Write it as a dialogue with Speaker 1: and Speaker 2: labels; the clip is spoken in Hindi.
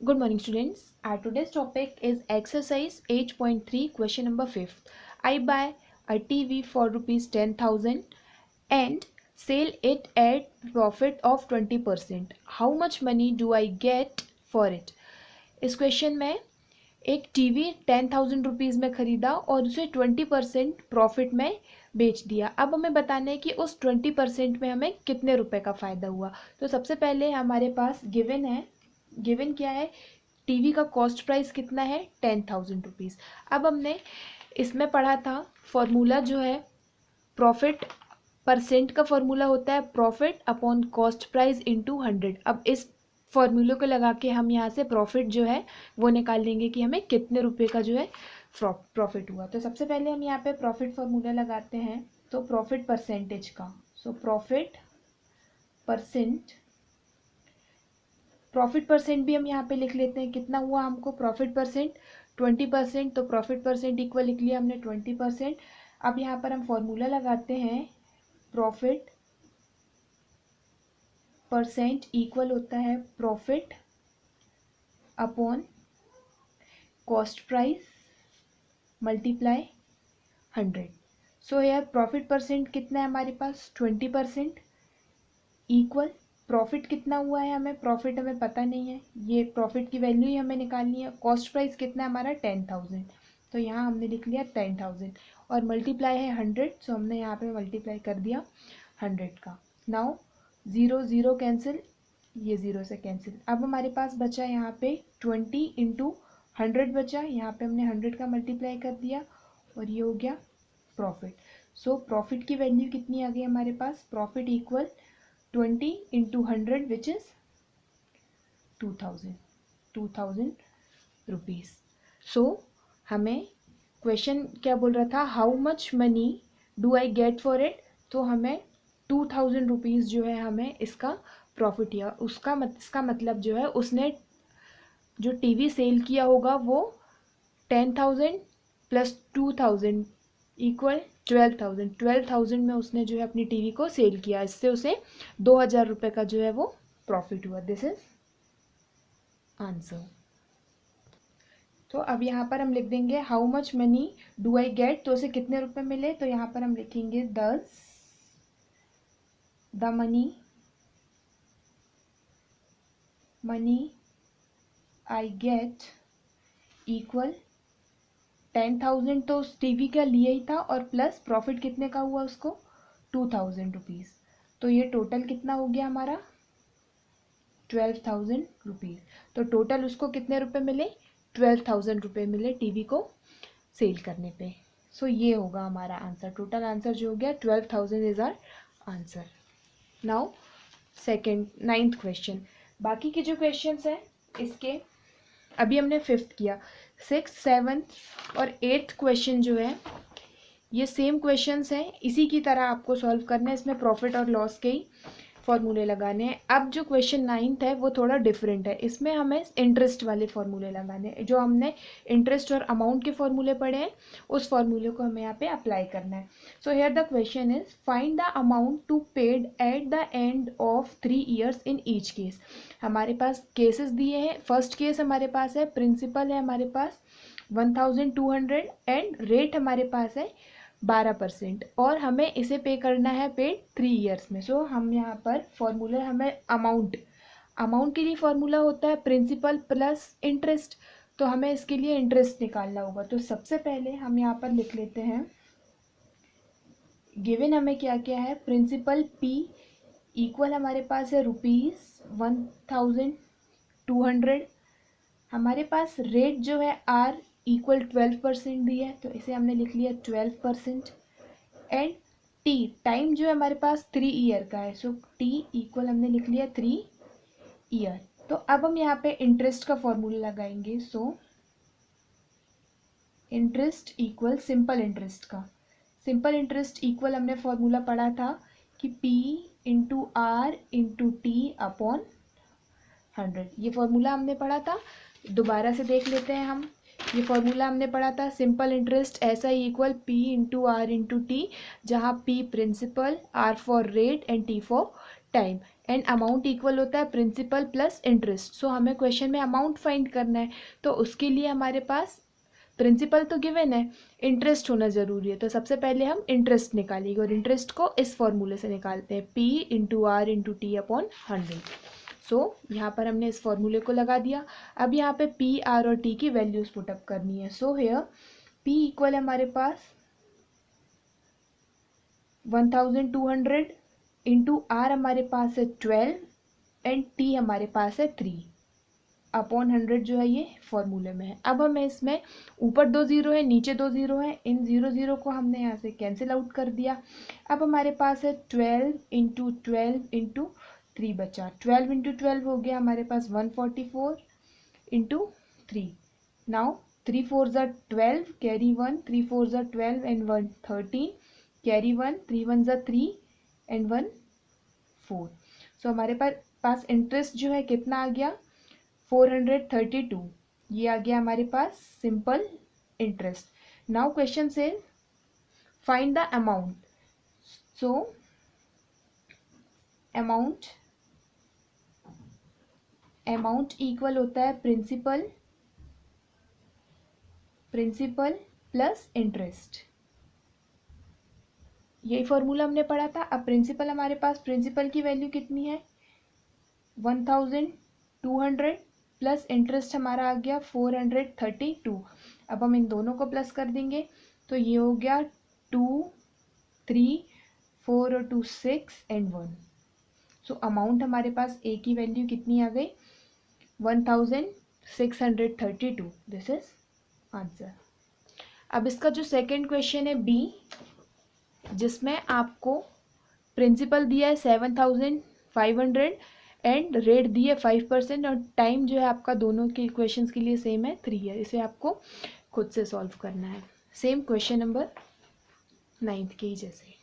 Speaker 1: Good morning, students. Our today's topic is exercise 8.3, question number 5th. I buy a TV for rupees 10,000 and sell it at profit of 20%. How much money do I get for it? इस क्वेश्चन में एक टीवी 10,000 रुपीज़ में ख़रीदा और उसे 20% प्रॉफिट में बेच दिया। अब हमें बताना है कि उस 20% में हमें कितने रुपए का फ़ायदा हुआ। तो सबसे पहले हमारे पास गिवन है, गिवन क्या है, टीवी का कॉस्ट प्राइस कितना है 10,000 रुपीज़। अब हमने इसमें पढ़ा था फॉर्मूला जो है प्रॉफिट परसेंट का फॉर्मूला होता है profit upon cost price into 100। अब इस फॉर्मूले को लगा के हम यहाँ से प्रॉफिट जो है वो निकाल लेंगे कि हमें कितने रुपए का जो है प्रॉफिट हुआ। तो सबसे पहले हम यहाँ पे प्रॉफिट फॉर्मूला लगाते हैं, तो प्रॉफिट परसेंटेज का, सो प्रॉफिट परसेंट भी हम यहाँ पे लिख लेते हैं। कितना हुआ हमको प्रॉफिट परसेंट 20%, तो प्रॉफिट परसेंट इक्वल लिख लिया हमने 20%। अब यहाँ पर हम फॉर्मूला लगाते हैं प्रॉफिट परसेंट इक्वल होता है profit upon cost price multiply 100। सो यार प्रॉफिट परसेंट कितना है हमारे पास 20% इक्वल प्रॉफिट कितना हुआ है, हमें प्रॉफिट हमें पता नहीं है, ये प्रॉफिट की वैल्यू ही हमें निकालनी है। कॉस्ट प्राइस कितना है हमारा 10,000, तो यहाँ हमने लिख लिया 10,000 और मल्टीप्लाई है 100, सो हमने यहाँ पे मल्टीप्लाई कर दिया 100 का। नाउ 0 0 कैंसिल, ये 0 से कैंसिल। अब हमारे पास बचा यहाँ पे 20 इंटू 100 बचा, यहाँ पे हमने 100 का मल्टीप्लाई कर दिया और ये हो गया प्रॉफिट। सो प्रॉफिट की वैल्यू कितनी आ गई हमारे पास, profit equal 20 into 100 which is 2,000 rupees. So हमें क्वेश्चन क्या बोल रहा था, how much money do I get for it, तो हमें 2,000 रुपीज़ जो है हमें इसका प्रॉफिट या इसका मतलब जो है उसने जो टीवी सेल किया होगा वो 10,000 प्लस 2,000 इक्वल 12,000 में उसने जो है अपनी टीवी को सेल किया, इससे उसे 2,000 रुपये का जो है वो प्रॉफिट हुआ। This is answer. तो अब यहाँ पर हम लिख देंगे how much money do I gate, तो उसे कितने रुपए मिले, तो यहाँ पर हम लिखेंगे the money I get equal 10,000 तो उस टीवी का लिया ही था और प्लस प्रॉफिट कितने का हुआ उसको 2,000 रुपीज़, तो ये टोटल कितना हो गया हमारा 12,000 रुपीज़। तो टोटल उसको कितने रुपए मिले 12,000 रुपये मिले टीवी को सेल करने पे। सो ये होगा हमारा आंसर, टोटल आंसर जो हो गया 12,000 is our answer. Now second 9th question. बाकी के जो क्वेश्चंस हैं इसके अभी हमने 5th किया, 6th 7th और 8th क्वेश्चन जो है ये सेम क्वेश्चंस हैं, इसी की तरह आपको सॉल्व करना है। इसमें प्रॉफिट और लॉस के ही फॉर्मूले लगाने हैं। अब जो क्वेश्चन 9th है वो थोड़ा डिफरेंट है, इसमें हमें इंटरेस्ट वाले फॉर्मूले लगाने हैं। जो हमने इंटरेस्ट और अमाउंट के फॉर्मूले पढ़े हैं उस फॉर्मूले को हमें यहाँ पे अप्लाई करना है। So here the question is find the amount to paid at the end of 3 years in each case. हमारे पास केसेस दिए हैं। फर्स्ट केस हमारे पास है प्रिंसिपल है हमारे पास 1,200 एंड रेट हमारे पास है 12% और हमें इसे पे करना है पेड 3 years में। सो हम यहाँ पर फॉर्मूला हमें अमाउंट के लिए फॉर्मूला होता है प्रिंसिपल प्लस इंटरेस्ट, तो हमें इसके लिए इंटरेस्ट निकालना होगा। तो सबसे पहले हम यहाँ पर लिख लेते हैं गिवन हमें क्या क्या है, प्रिंसिपल P इक्वल हमारे पास है ₹1,200, हमारे पास रेट जो है R इक्वल 12% दी है तो इसे हमने लिख लिया 12% एंड T टाइम जो है हमारे पास 3 year का है, सो T इक्वल हमने लिख लिया 3 year। तो अब हम यहाँ पे इंटरेस्ट का फॉर्मूला लगाएंगे। So interest equal simple interest का, सिंपल इंटरेस्ट इक्वल हमने फॉर्मूला पढ़ा था कि P into R into T upon 100, ये फॉर्मूला हमने पढ़ा था। दोबारा से देख लेते हैं हम, ये फॉर्मूला हमने पढ़ा था सिंपल इंटरेस्ट ऐसा ही equal P into R into T, जहाँ P principal, R for rate and T for time. And amount equal होता है प्रिंसिपल प्लस इंटरेस्ट। सो हमें क्वेश्चन में अमाउंट फाइंड करना है, तो उसके लिए हमारे पास प्रिंसिपल तो गिवन है, इंटरेस्ट होना ज़रूरी है। तो सबसे पहले हम इंटरेस्ट निकालेंगे और इंटरेस्ट को इस फॉर्मूले से निकालते हैं, P into R into T upon 100। So यहाँ पर हमने इस फॉर्मूले को लगा दिया। अब यहाँ पे P, R और T की वैल्यूज़ पुटअप करनी है। सो हेयर P इक्वल है हमारे पास 1200 इंटू आर हमारे पास है 12 एंड टी हमारे पास है 3 अपॉन 100 जो है ये फॉर्मूले में है। अब हमें इसमें ऊपर 2 ज़ीरो है, नीचे 2 ज़ीरो है, इन 0 0 को हमने यहाँ से कैंसिल आउट कर दिया। अब हमारे पास है 12 इंटू 12 इंटू 3 बचा। 12 इंटू 12 हो गया हमारे पास 144 इंटू 3। नाउ 3 4 ज़ा 12 कैरी 1, 3 4 ज़ा 12 एंड 1 13 कैरी 1, 3 1 ज़ा 3 एंड 1 4। सो हमारे पास इंटरेस्ट जो है कितना आ गया 432। ये आ गया हमारे पास सिंपल इंटरेस्ट। नाउ क्वेश्चन से find the amount. So amount equal होता है प्रिंसिपल प्लस इंटरेस्ट। यही फॉर्मूला हमने पढ़ा था। अब प्रिंसिपल हमारे पास, प्रिंसिपल की वैल्यू कितनी है 1200 प्लस इंटरेस्ट हमारा आ गया 432। अब हम इन दोनों को प्लस कर देंगे तो ये हो गया 2 3 4 और 2 6 एंड 1। सो अमाउंट हमारे पास ए की वैल्यू कितनी आ गई 1632। This is answer. अब इसका जो सेकंड क्वेश्चन है बी, जिसमें आपको प्रिंसिपल दिया है 7500 एंड रेट दी है 5% और टाइम जो है आपका दोनों के इक्वेशंस के लिए सेम है 3 है। इसे आपको खुद से सॉल्व करना है, सेम क्वेश्चन नंबर 9 के ही जैसे।